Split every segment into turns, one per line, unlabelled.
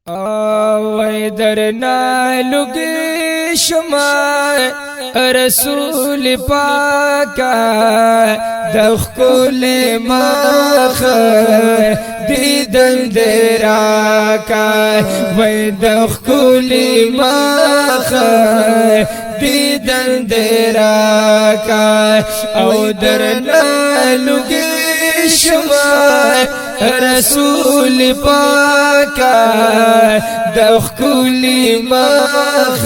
وای درنا لګي شما رسول پاکا د خپل مخ دیدن درا کا وای د خپل مخ دیدن درا کا او درنا لګي شما رسول پاکا د خپل مخ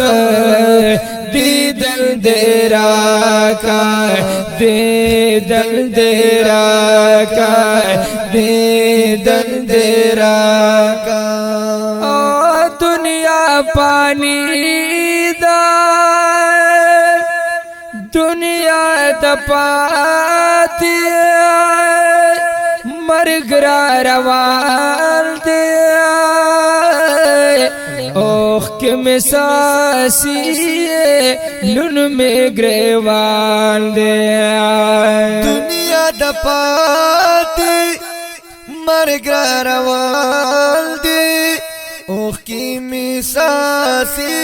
دیدن درا کا دیدن درا کا دیدن درا کا دنیا پانی دا دنیا د پاتی مرگ را روان دے اوخ کے مساسی لن میں گریوان دے
دنیا دا پاتی مرگ را روان دے اوخ کی مساسی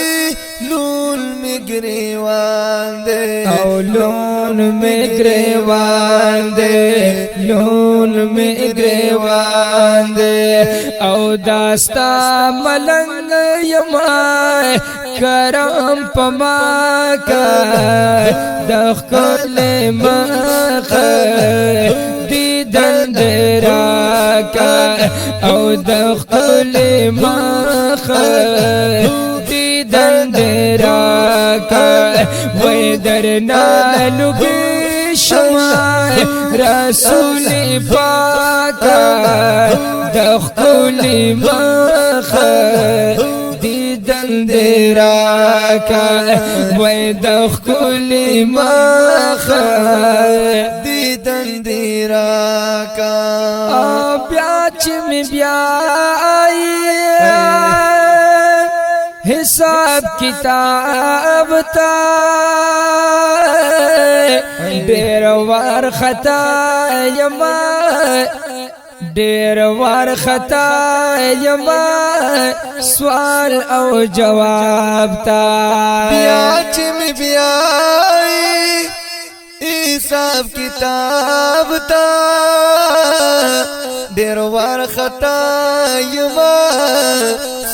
لون میں گریوان دے
او لون میں گریوان دے لون میں گریوان دے او داستا ملنگ یما کرم پما کا دخل مخ دیدن درا کا او دخل مخ دیدن درا کا وی درنا لگی شما رسول پاکا دخل مخ دیدن درا کا وی دخل مخ
دیدن درا کا
بیاچ میں بیائی حساب کتاب تا دیر وار خطا یما دیر وار خطا یما سوال او جواب تا
بیاچ میں بیائی حساب کتاب تا دیر وار خطا یما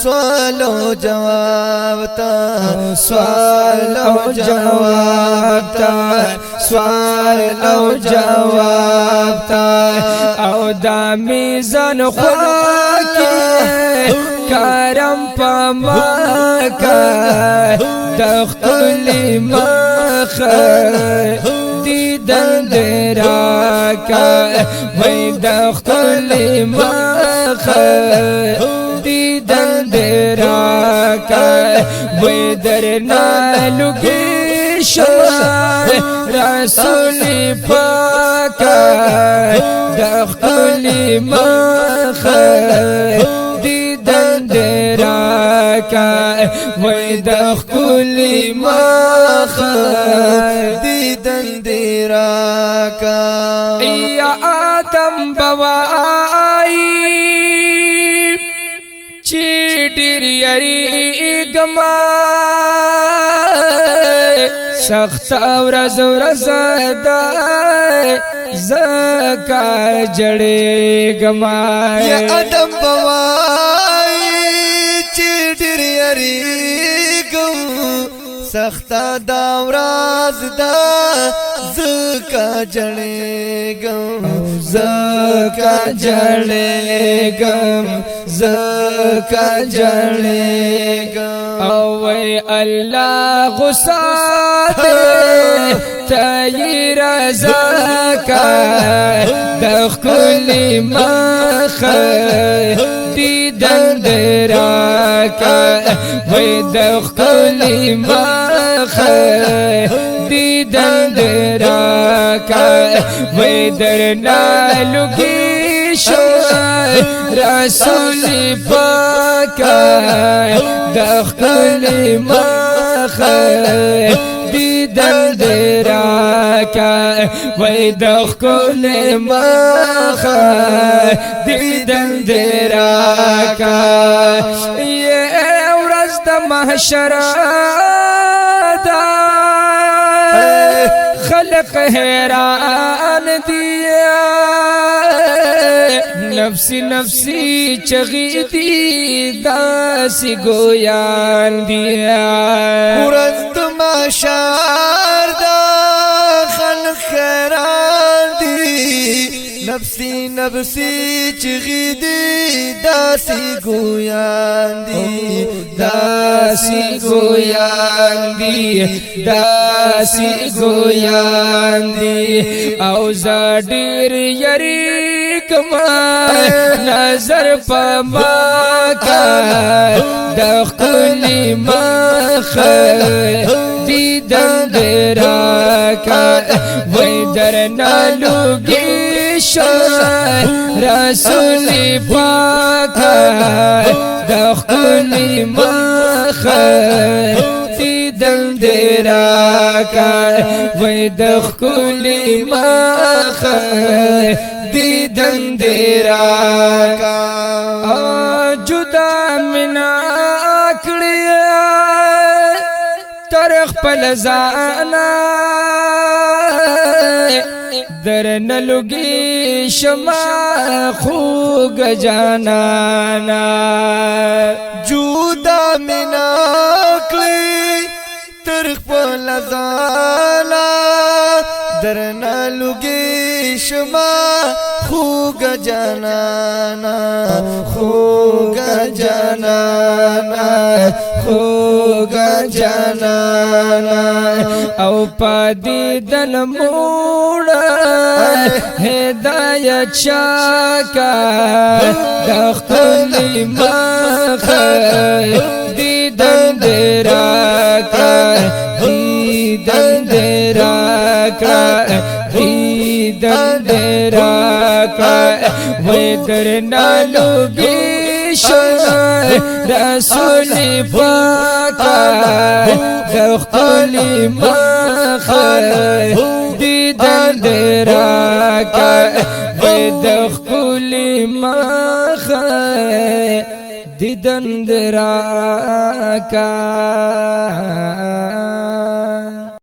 سوال و جواب تا
سوال او جواب تا سوال او جواب تا او دا میزان خواکی کرم پما کا دخل مخ دیدن درا کا وی دخل مخ دیدن درا کا وی درنا لگی شما رسول پاکا دخل مخ دیدن درا کا وی دخل مخ
دیدن درا کا
یا آدم بوائی چیٹر یری گما سخت ورځ ورځ دا زکا جڑے گما
یا ادم بوائی چیٹر یری گم سختا دا وراز دا زکا جڑے گم
زکا جڑے گم زکا جڑے گم اوے اللہ غصہ دے تائی رضا کا دخل مخ دیدن درا کا وی دخل مخ دیدن درا کا وی درنا لگی شما رسول پاکا دخل مخ دیدن درا کا وی دخل مخ دیدن درا کا محشر دا خلق حیران دیا نفسی نفسی چغی دی داسی گویان دیا
ورست محشر دا خلق حیران دی نفسی نفسی چغی دی داسی گویان دی
داسی گویان دی داسی گویان دی او زادیر یری کما نظر پا ما کا دخلی مخ دیدن درا کا وی در نالوگی رسول پاک دخلی مخ دیدن دراکا وی دخلی مخ دیدن دراکا جدا منا کړیا ترخ پلزانا در نلوگی شما خوگ جانانا
جودا منا کلی ترخ پلزانا در نلوگی شما خوگ جانانا خوگ جانانا خوگ جانانا او پادی دل موڑا ہدایت شاکا دخلی مخ دیدن دراکا دیدن دراکا دیدن دراکا وی در نالوگی رسول پاکا دخلی مخ دیدن دراکا وی دخلی مخ دیدن دراکا